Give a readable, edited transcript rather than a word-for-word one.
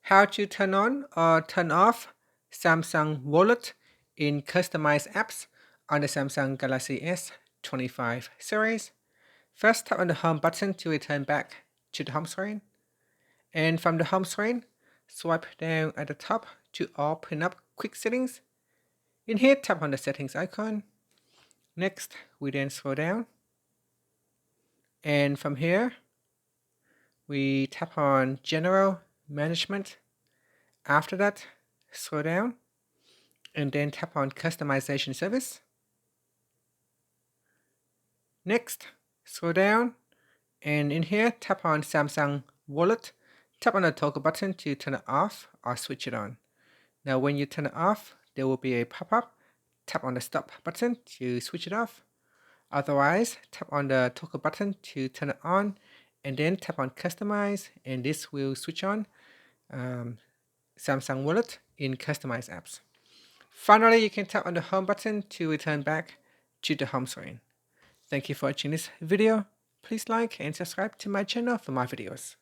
How to turn on or turn off Samsung Wallet in customized apps on the Samsung Galaxy S25 series. First, tap on the home button to return back to the home screen. And from the home screen, swipe down at the top to open up quick settings. In here, tap on the settings icon. Next, we then scroll down. And from here, we tap on General Management. After that, scroll down and then tap on Customization Service. Next, scroll down and in here, tap on Samsung Wallet. Tap on the toggle button to turn it off or switch it on. Now when you turn it off, there will be a pop-up. Tap on the stop button to switch it off. Otherwise, tap on the toggle button to turn it on and then tap on Customize, and this will switch on Samsung Wallet in customized apps. Finally, you can tap on the home button to return back to the home screen. Thank you for watching this video. Please like and subscribe to my channel for more videos.